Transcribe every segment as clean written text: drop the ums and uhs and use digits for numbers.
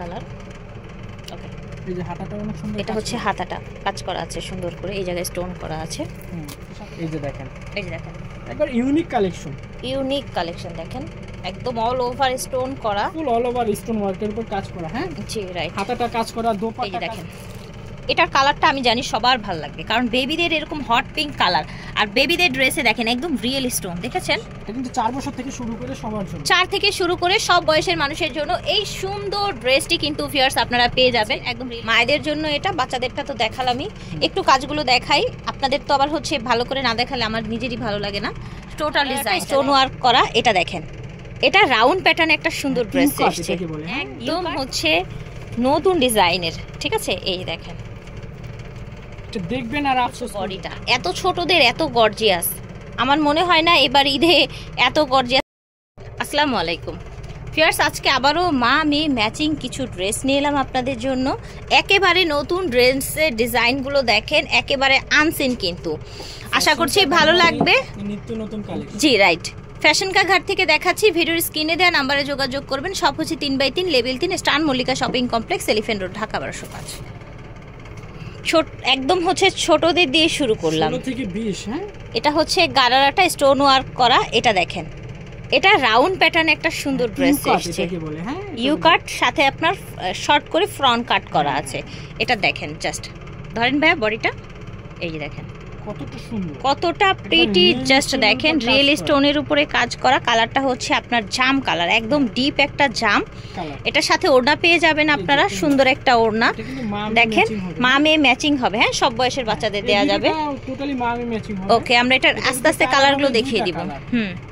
Colour. ওকে, এই যে হাতাটা অনেক সুন্দর, এটা হচ্ছে হাতাটা কাজ করা আছে সুন্দর করে, এই জায়গায় স্টোন করা আছে। এই যে দেখেন, এই যে দেখেন একবার ইউনিক কালেকশন, ইউনিক কালেকশন দেখেন, একদম অল ওভার স্টোন করা, ফুল অল ওভার স্টোন ওয়ার্কের উপর কাজ করা। হ্যাঁ জি রাইট, হাতাটা কাজ করা, এই দোপাট্টা যে দেখেন। এটার কালারটা আমি জানি সবার ভালো লাগবে, কারণ বেবিদের এরকম হট পিঙ্ক কালার, আর বেবিদের ড্রেসে দেখেন একদম রিয়েল স্টোন, দেখেছেন? এটা কিন্তু 4 বছর থেকে শুরু করে সবার জন্য, 4 থেকে শুরু করে সব বয়সের মানুষের জন্য এই সুন্দর ড্রেসটি কিন্তু ভিউয়ার্স আপনারা পেয়ে যাবেন একদম। মায়েদের জন্য এটা, বাচ্চাদেরটা তো দেখালামই, একটু কাজগুলো দেখাই আপনাদের, তো আবার হচ্ছে ভালো করে না দেখালে আমার নিজেরই ভালো লাগে না। টোটাল ডিজাইন স্টোন ওয়ার্ক করা, এটা দেখেন, এটা রাউন্ড প্যাটার্ন একটা সুন্দর ড্রেস এসেছে, একদম হচ্ছে নতুন ডিজাইনের, ঠিক আছে? এই দেখেন দেখবেন আর আফসোস, বডিটা এত ছোটদের এত গর্জিয়াস, আমার মনে হয় না এবার ঈদে এত গর্জিয়াস। আসসালামু আলাইকুম ভিউয়ার্স, আজকে আবারও মা মেয়ে ম্যাচিং কিছু ড্রেস নিয়ে এলাম আপনাদের জন্য। একেবারে নতুন ড্রেসের ডিজাইনগুলো দেখেন, একেবারে আনসিন, কিন্তু আশা করছি ভালো লাগবে, নিত্য নতুন কালেকশন। জি রাইট, ফ্যাশন কা ঘাট থেকে দেখাচ্ছি, ভিডিওর স্ক্রিনে দেওয়া নাম্বারে যোগাযোগ করবেন। সব হচ্ছে 3x3 level 3 star Mallika shopping complex, elephant road, Dhaka 1205। ছোট একদম হচ্ছে ছোটদের দিয়ে শুরু করলাম, 16 থেকে 20। হ্যাঁ এটা হচ্ছে গারারাটা স্টোন ওয়ার্ক করা, এটা দেখেন, এটা রাউন্ড প্যাটার্ন একটা সুন্দর ড্রেস এসেছে, ইউ কাট সাথে আপনার শর্ট করে ফ্রন্ট কাট করা আছে, এটা দেখেন জাস্ট ধরেন ভাইয়া বডিটা, এই যে দেখেন কতটা সুন্দর, কতটা প্রিটি, জাস্ট দেখেন রিয়েল স্টোনের উপরে কাজ করা। কালারটা হচ্ছে আপনার জাম কালার, একদম ডিপ একটা জাম, এটার সাথে ওড়না পেয়ে যাবেন আপনারা, সুন্দর একটা ওড়না দেখেন, মা মেয়ে ম্যাচিং হবে। হ্যাঁ, সব বয়সের বাচ্চাদের দেয়া যাবে, টোটালি মা মেয়ে ম্যাচিং হবে। ওকে, আমরা এটা আস্তে আস্তে কালারগুলো দেখিয়ে দিব।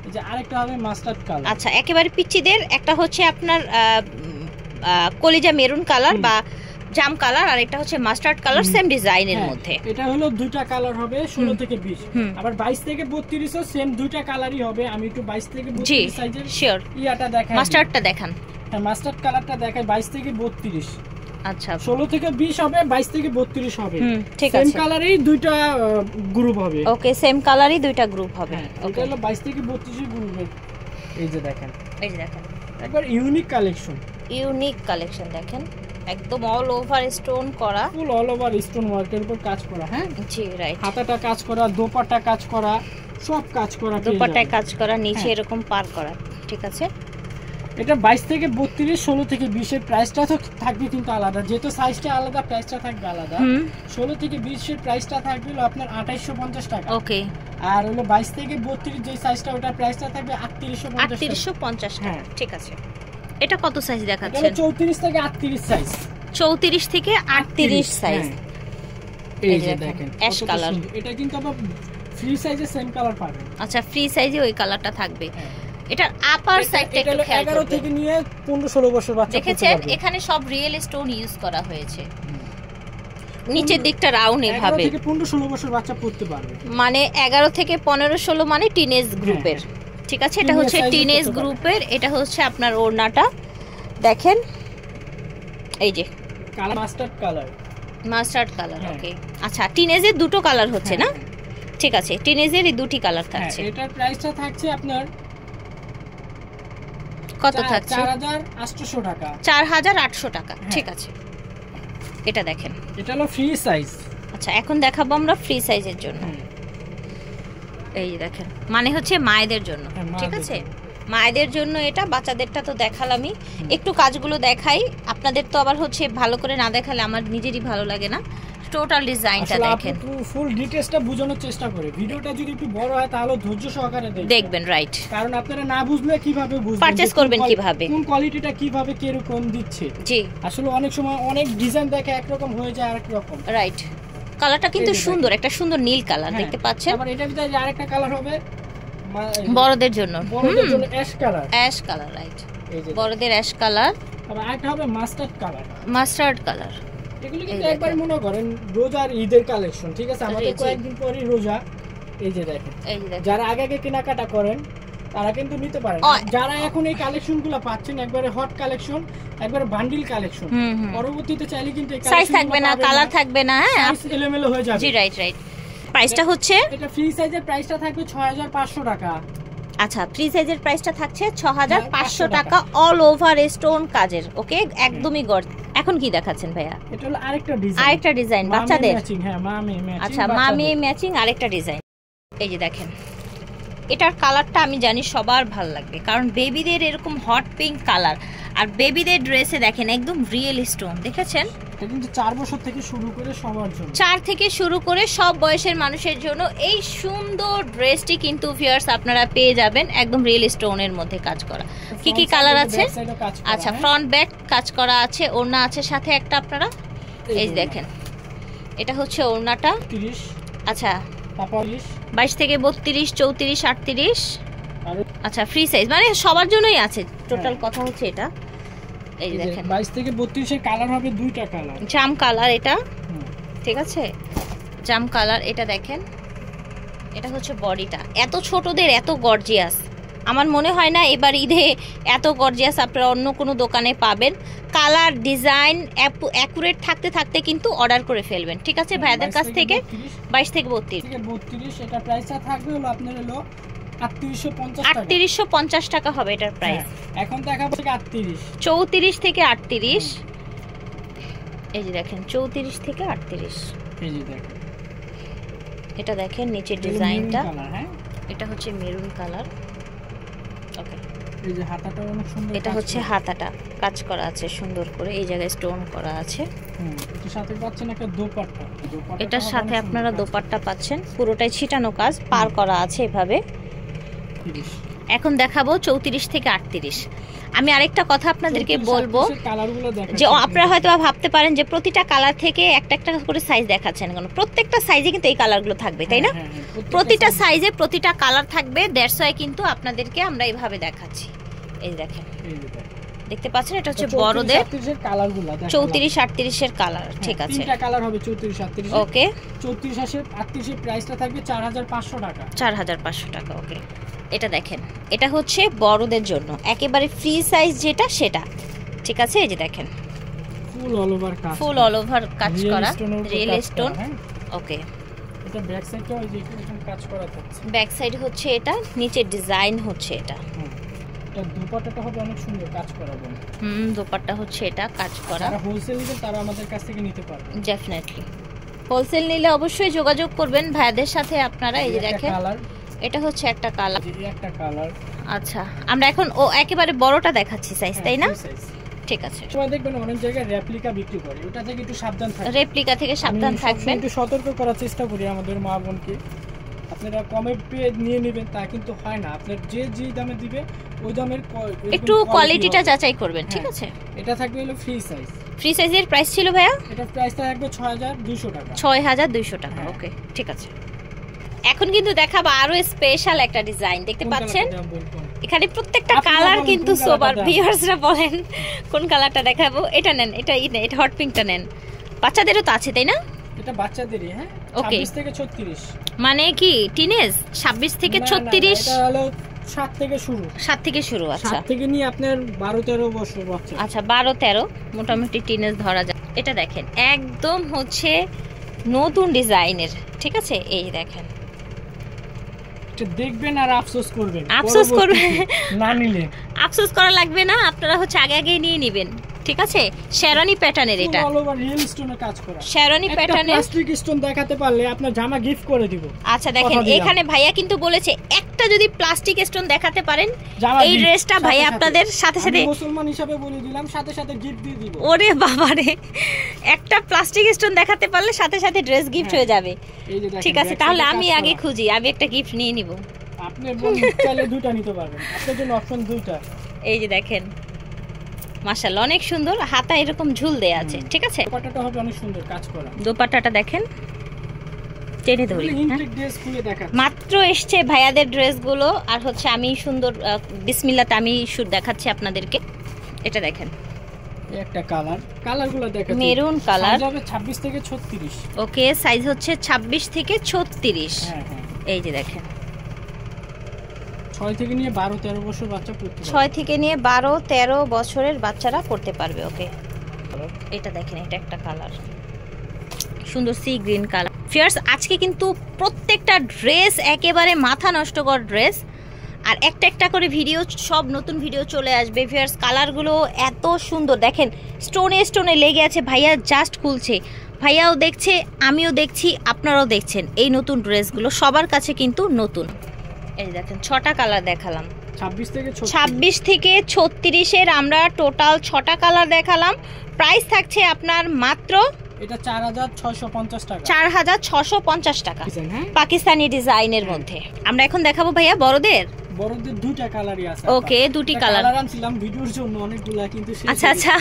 এই যে আরেকটা হবে মাস্টার্ড কালার। আচ্ছা, একেবারে পিচ্চিদের একটা হচ্ছে আপনার কলিজা মেরুন কালার বা জাম কালার, আর এটা হচ্ছে মাস্টার্ড কালার, সেম ডিজাইনের মধ্যে। এটা হলো দুইটা কালার হবে, 16 থেকে 20, আবার 22 থেকে 32 ও সেম দুইটা কালারই হবে। আমি একটু 22 থেকে 32 সাইজের শিওর ইয়াটা দেখাই, মাস্টার্ডটা দেখান। হ্যাঁ, মাস্টার্ড কালারটা দেখাই, 22 থেকে 32। আচ্ছা, 16 থেকে 20 হবে, 22 থেকে 32 হবে, ঠিক আছে, সেম কালারেই দুইটা গ্রুপ হবে। ওকে, সেম কালারই দুইটা গ্রুপ হবে। ওকে, হলো 22 থেকে 32 গ্রুপের। এই যে দেখেন, এই যে দেখেন, একবার ইউনিক কালেকশন, ইউনিক কালেকশন দেখেন, একদম অল ওভার স্টোন করা, ফুল অল ওভার স্টোন ওয়ার্কের উপর কাজ করা। হ্যাঁ জি রাইট, হাতাটা কাজ করা, দোপাট্টা কাজ করা, সব কাজ করা, দোপাট্টায় কাজ করা, নিচে এরকম পার করা, ঠিক আছে। এটা 22 থেকে 32, 16 থেকে 20 এর প্রাইসটা তো থাকবে কিন্তু আলাদা, যেহেতু সাইজটা আলাদা, প্রাইসটা থাকবে আলাদা। 16 থেকে 20 এর প্রাইসটা থাকবে আপনার 2850 টাকা, ওকে, আর হলো 22 থেকে 32 যে সাইজটা, ওটার প্রাইসটা থাকবে 3850 টাকা, ঠিক আছে। এটা কত সাইজ দেখাচ্ছেন? এটা 34 থেকে 38 সাইজ, 34 থেকে 38 সাইজ। এই যে দেখেন অ্যাশ কালার, এটা কিন্তু আবার ফ্রি সাইজে সেম কালার পাবেন। আচ্ছা, ফ্রি সাইজে ওই কালারটা থাকবে। এটার আপার সাইডটা একটু খেয়াল করবেন, 11 থেকে নিয়ে 15-16 বছর বাচ্চা দেখেছেন, এখানে সব রিয়েল স্টোন ইউজ করা হয়েছে, নিচের দিকটা রাউন্ড এভাবে, 11 থেকে 15-16 বছর বাচ্চা পড়তে পারবে, মানে 11 থেকে 15-16 মানে টিনেজ গ্রুপের, ঠিক আছে। এটা হচ্ছে টিনেজ গ্রুপের, এটা হচ্ছে আপনার ওড়নাটা দেখেন, এই যে colour mustard colour, mustard colour, okay. আচ্ছা, টিনেজের দুটো কালার হচ্ছে না? ঠিক আছে, টিনেজের এই দুটি কালার থাকছে। এটার প্রাইসটা থাকছে আপনার কত থাকছে? 4800 টাকা, 4800 টাকা, ঠিক আছে। এটা দেখেন, এটা হলো ফ্রি সাইজ। আচ্ছা, এখন দেখাবো আমরা ফ্রি সাইজের জন্য। এই দেখেন, মানে হচ্ছে মায়েদের জন্য, ঠিক আছে, মায়েদের জন্য এটা, বাচ্চাদেরটা তো দেখালামই, একটু কাজগুলো দেখাই আপনাদের, তো আবার হচ্ছে ভালো করে না দেখালে আমার নিজেরই ভালো লাগে না। টোটাল ডিজাইনটা দেখেন, ফুল ডিটেইলসটা বোঝানোর চেষ্টা করে, ভিডিওটা যদি একটু বড় হয় তাহলে ধৈর্য সহকারে দেখবেন, রাইট, কারণ আপনারা না বুঝলে কিভাবে বুঝবেন, পারচেজ করবেন কিভাবে, কোন কোয়ালিটিটা কিভাবে কি রকম দিচ্ছে। জি, আসলে অনেক সময় অনেক ডিজাইন দেখে এক রকম হয়ে যায় আরেক রকম, রাইট। কালারটা কিন্তু সুন্দর, একটা সুন্দর নীল কালার দেখতে পাচ্ছেন। আবার এটার ভিতরে আরেকটা কালার হবে বড়দের জন্য, ash colour, ash colour, right, বড়দের অ্যাশ কালার। আবার আরেকটা হবে মাস্টার্ড কালার, মাস্টার্ড কালার। এগুলো কিন্তু একবার মনে করেন রোজার ঈদের কালেকশন, ঠিক আছে, আমাদের কয়েকদিন পরেই রোজা। এই যে দেখেন, যারা আগে আগে কেনাকাটা করেন তারা কিন্তু নিতে পারেন, যারা এখন এই কালেকশনগুলো পাচ্ছেন একবারে হট কালেকশন, একবারে বান্ডিল কালেকশন, পরবর্তীতে চাইলে কিন্তু এই সাইজ থাকবে না, কালার থাকবে না, হ্যাঁ, সাইজ এলোমেলো হয়ে যাবে। জি রাইট, রাইট। প্রাইসটা হচ্ছে, এটা ফ্রি সাইজের প্রাইসটা থাকবে 6500 টাকা, আচ্ছা ফ্রি সাইজের প্রাইসটা থাকছে 6500 টাকা, অল ওভার স্টোন কাজের। ওকে, একদমই গর্জ। এখন কি দেখাচ্ছেন ভাইয়া? এটা হলো আরেকটা ডিজাইন বাচ্চাদের। হ্যাঁ, মামি ম্যাচিং। আচ্ছা, মামি ম্যাচিং আরেকটা ডিজাইন। এই যে দেখেন, এটার কালারটা আমি জানি সবার ভালো লাগবে, কারণ বেবিদের এরকম হট পিঙ্ক কালার, আর বেবিদের ড্রেসে দেখেন একদম রিয়েল স্টোন। দেখেছেন, এটা কিন্তু 4 বছর থেকে শুরু করে সবার জন্য, 4 থেকে শুরু করে সব বয়সের মানুষের জন্য এই সুন্দর ড্রেসটি কিন্তু ভিউয়ার্স আপনারা পেয়ে যাবেন একদম রিয়েল স্টোনের মধ্যে কাজ করা। কি কি কালার আছে? আচ্ছা, ফ্রন্ট ব্যাক কাজ করা আছে, ওড়না আছে সাথে একটা। আপনারা এই দেখেন, এটা হচ্ছে ওড়নাটা 30। আচ্ছা, 22 থেকে 32, 34, 38। আচ্ছা, ফ্রি সাইজ মানে সবার জন্যই আছে। টোটাল কথা হচ্ছে এটা। এই দেখেন 22 থেকে 32 এর কালার হবে দুইটা কালার, জাম কালার এটা, ঠিক আছে, জাম কালার। এটা দেখেন, এটা হচ্ছে বডিটা। এত ছোটদের এত গর্জিয়াস আমার মনে হয় না এবার ঈদে এত গর্জিয়াস আপনারা অন্য কোনো দোকানে পাবেন। কালার ডিজাইন অ্যাকুরেট থাকতে থাকতে কিন্তু অর্ডার করে ফেলবেন, ঠিক আছে ভাইয়াদের কাছ থেকে। 22 থেকে 32 এটা প্রাইসটা থাকবে হলো আপনার হলো 3850 টাকা হবে এটার প্রাইস। এখন দেখাবো 38, 34 থেকে 38। এই যে দেখেন 34 থেকে 38। এই যে দেখেন, এটা দেখেন নিচের ডিজাইনটা, এটা হচ্ছে মেরুন কালার। ওকে, এই যে হাতাটা অনেক সুন্দর, এটা হচ্ছে হাতাটা কাজ করা আছে সুন্দর করে, এই জায়গায় স্টোন করা আছে। এটার সাথে পাচ্ছেন একটা দোপাট্টা, এটার সাথে আপনারা দোপাট্টা পাচ্ছেন, পুরোটাই ছিটানো কাজ, পার করা আছে এভাবে। এখন দেখাবো 34 থেকে 38। আমি আরেকটা কথা আপনাদেরকে বলবো, যে আপনারা হয়তো ভাবতে পারেন যে প্রতিটা কালার থেকে একটা একটা করে সাইজ দেখাচ্ছেন, কারণ প্রত্যেকটা সাইজে কিন্তু এই কালারগুলো থাকবে, তাই না? প্রতিটা সাইজে প্রতিটা কালার থাকবে, দ্যাটস ওয়াই কিন্তু আপনাদেরকে আমরা এইভাবে দেখাচ্ছি। এই দেখেন, দেখতে পাচ্ছেন, এটা হচ্ছে বড়দের 34 38 এর কালার, ঠিক আছে, তিনটা কালার হবে 34 38। ওকে, 34 38 এর প্রাইসটা থাকবে 4500 টাকা, 4500 টাকা। ওকে, এটা দেখেন, এটা হচ্ছে বড়দের জন্য একেবারে ফ্রি সাইজ যেটা সেটা, ঠিক আছে। এই যে দেখেন ফুল অল ওভার কাজ, ফুল অল ওভার কাজ করা, রিয়েল স্টোন। ওকে, এটা ব্যাক সাইডটাও এই যে এখানে কাজ করা আছে, ব্যাক সাইড হচ্ছে এটা, নিচের ডিজাইন হচ্ছে এটা। এটা দোপাট্টাটা হবে অনেক সুন্দর কাজ করা বলে। দোপাট্টা হচ্ছে এটা কাজ করা। যারা হোলসেল নিতে তারা আমাদের কাছ থেকে নিতে পারবে ডেফিনেটলি। হোলসেল নিলে অবশ্যই যোগাযোগ করবেন ভাইদের সাথে আপনারা। এই যে দেখেন, এটা হচ্ছে একটা কালার, একটা কালার। আচ্ছা, আমরা এখন একেবারে বড়টা দেখাচ্ছি সাইজ, তাই না? ঠিক আছে, তোমরা দেখবেন অনেক জায়গায় রেপ্লিকা বিক্রি করে, ওটা থেকে একটু সাবধান থাকবেন, রেপ্লিকা থেকে সাবধান থাকবেন। একটু সতর্ক করার চেষ্টা করি আমাদের মা বোনকে। আপনারা কমে পেয়ে নিয়ে নেবেন তা কিন্তু হয় না, আপনার যে দামে দিবে ওই দামের একটু কোয়ালিটিটা যাচাই করবেন, ঠিক আছে। এটা থাকবে হলো ফ্রি সাইজ। ফ্রি সাইজের প্রাইস ছিল ভাইয়া? এটা প্রাইসটা থাকবে 6200 টাকা, 6200 টাকা। ওকে, ঠিক আছে। এখন কিন্তু দেখাবো আরো স্পেশাল একটা ডিজাইন, দেখতে পাচ্ছেন এখানে প্রত্যেকটা কালার কিন্তু সোবার। ভিউয়ার্সরা বলেন কোন কালারটা দেখাবো? এটা নেন, এটা হট পিঙ্কটা নেন। বাচ্চাদেরও তো আছে, তাই না? এটা বাচ্চাদেরই, হ্যাঁ, 26 থেকে 36। মানে কি টিনেজ? 26 থেকে 36? এটা হলো 7 থেকে শুরু, 7 থেকে শুরু। আচ্ছা, 7 থেকে নিয়ে আপনার 12 13 বছর বাচ্চা। আচ্ছা, 12 13 মোটামুটি টিনেজ ধরা যায়। এটা দেখেন একদম হচ্ছে নতুন ডিজাইনের, ঠিক আছে। এই দেখেন, এটা দেখবেন আর আফসোস করবেন, না নিলে। আফসোস করা লাগবে না, আপনারা হচ্ছে আগে নিয়ে নেবেন, ঠিক আছে। শেরওয়ানি প্যাটার্নের, এটা অল ওভার রিয়েল স্টোনে কাজ করা, শেরওয়ানি প্যাটার্নের। প্লাস্টিক স্টোন দেখাতে পারলে আপনার জামা গিফট করে দিব। আচ্ছা দেখেন, এখানে ভাইয়া কিন্তু বলেছে একটা যদি প্লাস্টিক স্টোন দেখাতে পারেন এই ড্রেসটা ভাইয়া আপনাদের সাথে সাথে, মুসলমান হিসেবে বলে দিলাম, সাথে সাথে গিফট দিয়ে দিব। ওরে বাবা রে, একটা প্লাস্টিক স্টোন দেখাতে পারলে সাথে সাথে ড্রেস গিফট হয়ে যাবে, ঠিক আছে। তাহলে আমি আগে খুঁজি, আমি একটা গিফট নিয়ে নিব। আপনি চাইলে দুটো নিতে পারবেন, আপনার জন্য অপশন দুটো। এই যে দেখেন, মাশাআল্লাহ অনেক সুন্দর, হাতা এরকম ঝুল দেয়া আছে, ঠিক আছে। দোপাট্টাটা হবে অনেক সুন্দর কাজ করা, দোপাট্টাটা দেখেন, টেনে ধরি। ড্রেস খুলে দেখাচ্ছি, মাত্র এসছে ভাইয়াদের ড্রেসগুলো, আর হচ্ছে আমি সুন্দর বিসমিল্লাহতে আমি শুট দেখাচ্ছি আপনাদেরকে। এটা দেখেন, একটা কালারগুলো দেখেন, মেরুন কালার, সাইজ হবে 26 থেকে 36। ওকে, সাইজ হচ্ছে 26 থেকে 36। হ্যাঁ, এই যে দেখেন, 6 থেকে নিয়ে 12 13 বছর বাচ্চা পড়তে পারবে, 6 থেকে নিয়ে 12 13 বছরের বাচ্চারা পড়তে পারবে। ওকে, এটা দেখেন, এটা একটা কালার, সুন্দর সি গ্রিন কালার। ফিয়ার্স, আজকে কিন্তু প্রত্যেকটা ড্রেস একেবারে মাথা নষ্টকর ড্রেস, আর একটা একটা করে ভিডিও, সব নতুন ভিডিও চলে আসবে ভিউয়ার্স। কালারগুলো এত সুন্দর, দেখেন স্টোনে স্টোনে লেগে আছে। ভাইয়া জাস্ট খুলছে, ভাইয়াও দেখছে, আমিও দেখছি, আপনারাও দেখছেন। এই নতুন ড্রেসগুলো সবার কাছে কিন্তু নতুন। এই দেখেন 6টা কালার দেখালাম, 26 থেকে 36-এর আমরা টোটাল 6টা কালার দেখালাম। প্রাইস থাকছে আপনার মাত্র এটা 4650 টাকা, 4650 টাকা পাকিস্তানি ডিজাইনের মধ্যে। আমরা এখন দেখাবো ভাইয়া বড়দের দুইটা কালারই আছে। ওকে, দুটি কালার আনছিলাম ভিডিওর জন্য অনেকগুলা, কিন্তু আচ্ছা আচ্ছা,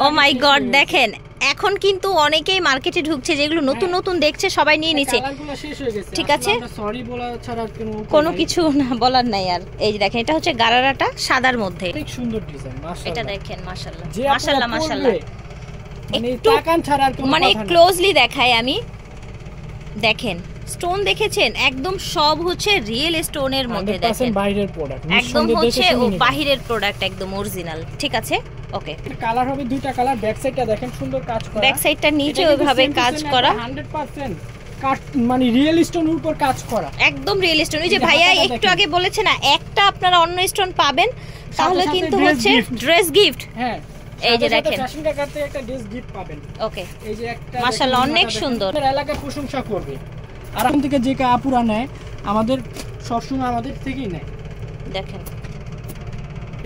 ও মাই গড, দেখেন এখন কিন্তু অনেকেই মার্কেটে ঢুকছে, যেগুলো নতুন নতুন দেখছে সবাই নিয়ে নিচ্ছে। কালারগুলো শেষ হয়ে গেছে, ঠিক আছে, সরি বলা ছাড়া কোনো কিছু না বলার নাই আর। এই যে দেখেন, এটা হচ্ছে গারারাটা সাদার মধ্যে, অনেক সুন্দর ডিজাইন, মাশাআল্লাহ। এটা দেখেন, মাশাআল্লাহ মাশাআল্লাহ মাশাআল্লাহ। মানে ক্লোজলি দেখাই আমি, দেখেন স্টোন দেখেছেন, একদম সব হচ্ছে রিয়েল স্টোনের মধ্যে, দেখেন বাইরের প্রোডাক্ট, একদম হচ্ছে বাহিরের প্রোডাক্ট, একদম অরিজিনাল। ঠিক আছে, ওকে। কালার হবে দুইটা কালার। ব্যাক সাইডটা দেখেন সুন্দর কাজ করা, ব্যাক সাইডটা নিচে ওইভাবে কাজ করা, 100% কাট, মানে রিয়েল স্টোনের উপর কাজ করা, একদম রিয়েল স্টোন। ওই যে ভাইয়া একটু আগে বলেছে না, একটা আপনারা অন্য স্টোন পাবেন, তাহলে কিন্তু হচ্ছে ড্রেস গিফট। হ্যাঁ, এই যে দেখেন ফ্যাশন কাকার থেকে একটা ড্রেস গিফট পাবেন। ওকে, এই যে একটা মাশাআল্লাহ অনেক সুন্দর, এলাকা প্রশংসা করবে। আর এখন থেকে যে আপুরা নেয় আমাদের সবসময় আমাদের থেকেই নেয়। দেখেন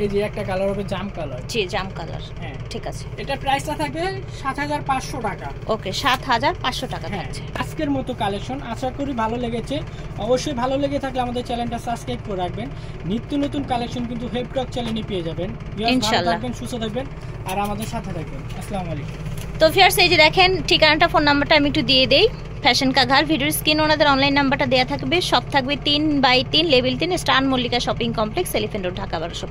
এই যে একটা কালার হবে জাম কালার, জি জাম কালার। হ্যাঁ ঠিক আছে, এটা প্রাইসটা থাকবে 7500 টাকা। ওকে, 7500 টাকা থাকছে। আজকের মতো কালেকশন, আশা করি ভালো লেগেছে। অবশ্যই ভালো লেগে থাকলে আমাদের চ্যানেলটা সাবস্ক্রাইব করে রাখবেন। নিত্য নতুন কালেকশন কিন্তু হেপটক চ্যানেলে পেয়ে যাবেন। ইনশাআল্লাহ থাকবেন, সুস্থ থাকবেন আর আমাদের সাথে থাকবেন। আসসালামু আলাইকুম। তো ভিউয়ার্স, এই যে দেখেন ঠিকানাটা, ফোন নাম্বারটা আমি একটু দিয়ে দেই। ফ্যাশন কা ঘর, ভিডিওর স্ক্রিনে ওনাদের অনলাইন নাম্বারটা দেওয়া থাকবে। সব থাকবে 3/3 level 3 star Mallika shopping complex, elephant road, Dhaka 1200।